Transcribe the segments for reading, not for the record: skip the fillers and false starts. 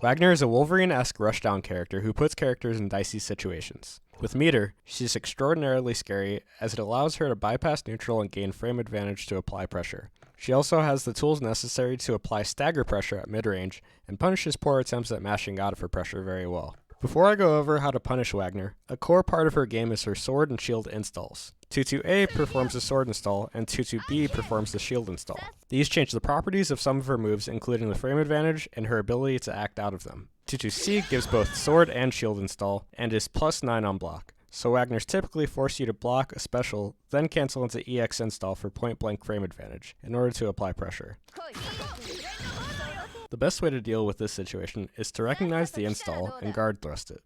Wagner is a Wolverine-esque rushdown character who puts characters in dicey situations. With meter, she's extraordinarily scary as it allows her to bypass neutral and gain frame advantage to apply pressure. She also has the tools necessary to apply stagger pressure at mid-range and punishes poor attempts at mashing out of her pressure very well. Before I go over how to punish Wagner, a core part of her game is her sword and shield installs. 22A performs the sword install, and 22B performs the shield install. These change the properties of some of her moves, including the frame advantage and her ability to act out of them. 22C gives both sword and shield install, and is +9 on block. So Wagner's typically force you to block a special, then cancel into EX install for point-blank frame advantage, in order to apply pressure. The best way to deal with this situation is to recognize the install and guard thrust it.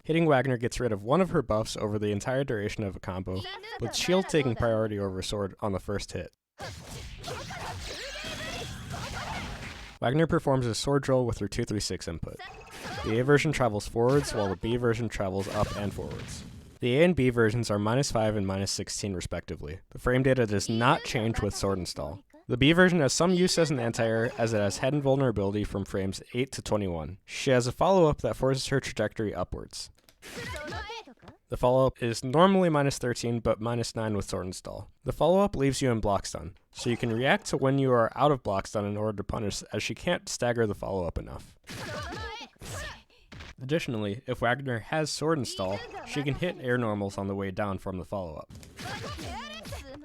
Hitting Wagner gets rid of one of her buffs over the entire duration of a combo, with shield taking priority over sword on the first hit. Wagner performs a sword drill with her 236 input. The A version travels forwards while the B version travels up and forwards. The A and B versions are -5 and -16 respectively. The frame data does not change with sword install. The B version has some use as an anti-air as it has head invulnerability from frames 8 to 21. She has a follow-up that forces her trajectory upwards. The follow-up is normally -13 but -9 with sword install. The follow-up leaves you in block stun, so you can react to when you are out of block stun in order to punish as she can't stagger the follow-up enough. Additionally, if Wagner has sword install, she can hit air normals on the way down from the follow-up.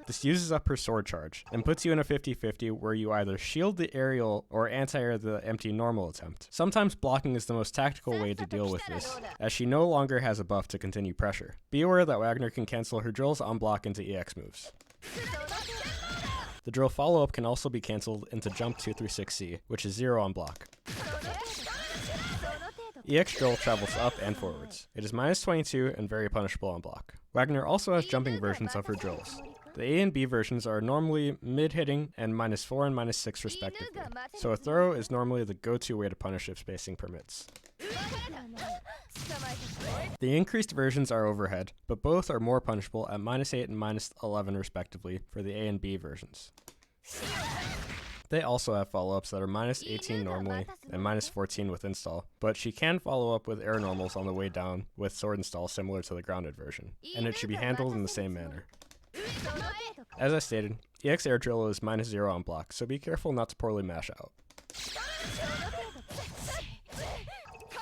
This uses up her sword charge, and puts you in a 50-50 where you either shield the aerial or anti-air the empty normal attempt. Sometimes blocking is the most tactical way to deal with this, as she no longer has a buff to continue pressure. Be aware that Wagner can cancel her drills on block into EX moves. The drill follow-up can also be cancelled into jump 236C, which is 0 on block. EX drill travels up and forwards. It is -22 and very punishable on block. Wagner also has jumping versions of her drills. The A and B versions are normally mid-hitting and -4 and -6 respectively, so a throw is normally the go-to way to punish if spacing permits. The increased versions are overhead, but both are more punishable at -8 and -11 respectively for the A and B versions. They also have follow-ups that are -18 normally and -14 with install, but she can follow up with air normals on the way down with sword install similar to the grounded version, and it should be handled in the same manner. As I stated, EX air drill is -0 on block, so be careful not to poorly mash out.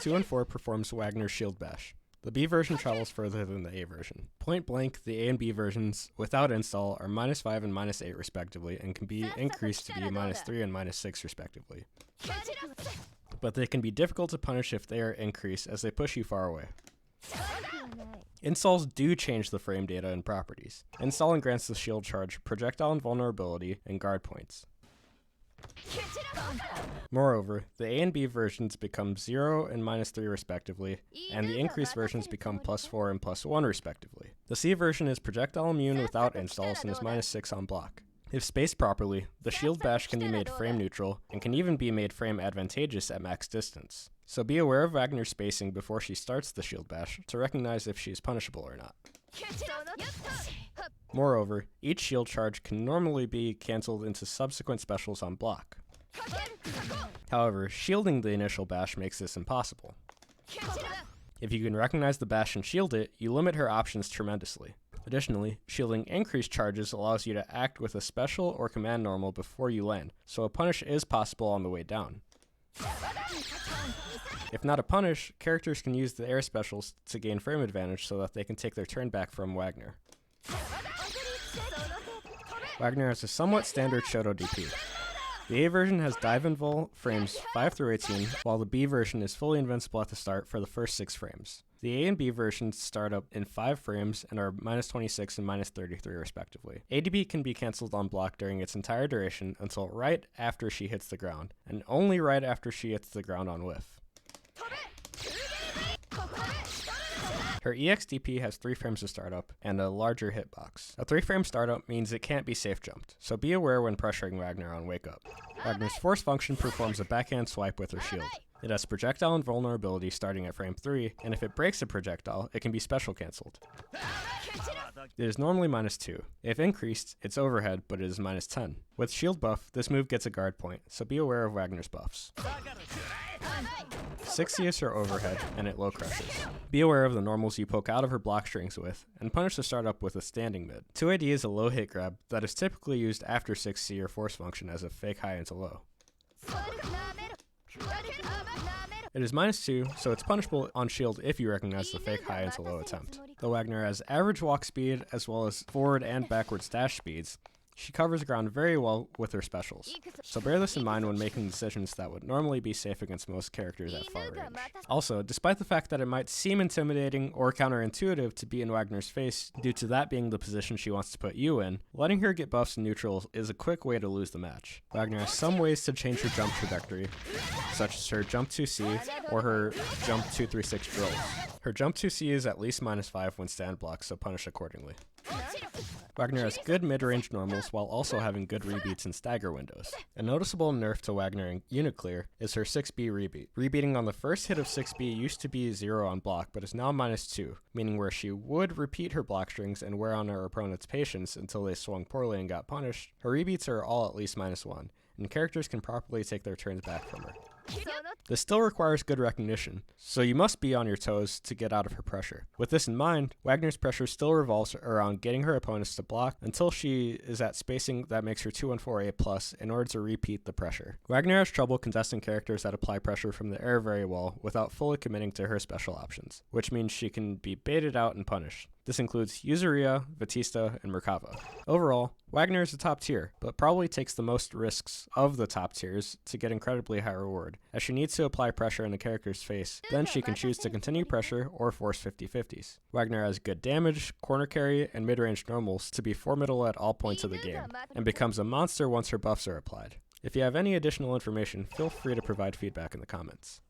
2 and 4 performs Wagner's shield bash. The B version travels further than the A version. Point blank, the A and B versions without install are -5 and -8 respectively, and can be increased to be -3 and -6 respectively. But they can be difficult to punish if they are increased as they push you far away. Installs do change the frame data and properties. Installing grants the shield charge, projectile invulnerability, and guard points. Moreover, the A and B versions become 0 and -3 respectively, and the increased versions become +4 and +1 respectively. The C version is projectile immune without installs and is -6 on block. If spaced properly, the shield bash can be made frame neutral, and can even be made frame advantageous at max distance. So be aware of Wagner's spacing before she starts the shield bash to recognize if she is punishable or not. Moreover, each shield charge can normally be cancelled into subsequent specials on block. However, shielding the initial bash makes this impossible. If you can recognize the bash and shield it, you limit her options tremendously. Additionally, shielding increased charges allows you to act with a special or command normal before you land, so a punish is possible on the way down. If not a punish, characters can use the air specials to gain frame advantage so that they can take their turn back from Wagner. Wagner has a somewhat standard Shoto DP. The A version has dive invul frames 5 through 18, while the B version is fully invincible at the start for the first 6 frames. The A and B versions start up in 5 frames and are -26 and -33 respectively. ADB can be cancelled on block during its entire duration until right after she hits the ground, and only right after she hits the ground on whiff. Her EX DP has 3 frames to start up, and a larger hitbox. A 3-frame startup means it can't be safe jumped, so be aware when pressuring Wagner on wake up. Wagner's force function performs a backhand swipe with her shield. It has projectile invulnerability starting at frame 3, and if it breaks a projectile, it can be special cancelled. It is normally -2. If increased, it's overhead, but it is -10. With shield buff, this move gets a guard point, so be aware of Wagner's buffs. 6CS are overhead, and it low crushes. Be aware of the normals you poke out of her block strings with, and punish the startup with a standing mid. 2AD is a low hit grab that is typically used after 6C or force function as a fake high into low. It is -2, so it's punishable on shield if you recognize the fake high into low attempt. Though Wagner has average walk speed as well as forward and backward dash speeds, she covers ground very well with her specials, so bear this in mind when making decisions that would normally be safe against most characters at far range. Also, despite the fact that it might seem intimidating or counterintuitive to be in Wagner's face due to that being the position she wants to put you in, letting her get buffs in neutral is a quick way to lose the match. Wagner has some ways to change her jump trajectory, such as her jump 2C or her jump 236 drills. Her jump 2C is at least -5 when stand blocked, so punish accordingly. Wagner has good mid-range normals while also having good rebeats and stagger windows. A noticeable nerf to Wagner in UNICLR is her 6B rebeat. Rebeating on the first hit of 6B used to be 0 on block, but is now -2, meaning where she would repeat her block strings and wear on her opponent's patience until they swung poorly and got punished. Her rebeats are all at least -1, and characters can properly take their turns back from her. This still requires good recognition, so you must be on your toes to get out of her pressure. With this in mind, Wagner's pressure still revolves around getting her opponents to block until she is at spacing that makes her 214A+ in order to repeat the pressure. Wagner has trouble contesting characters that apply pressure from the air very well without fully committing to her special options, which means she can be baited out and punished. This includes Yuzuria, Batista, and Merkava. Overall, Wagner is a top tier, but probably takes the most risks of the top tiers to get incredibly high reward, as she needs to apply pressure in the character's face, then she can choose to continue pressure or force 50/50s. Wagner has good damage, corner carry, and mid-range normals to be formidable at all points of the game, and becomes a monster once her buffs are applied. If you have any additional information, feel free to provide feedback in the comments.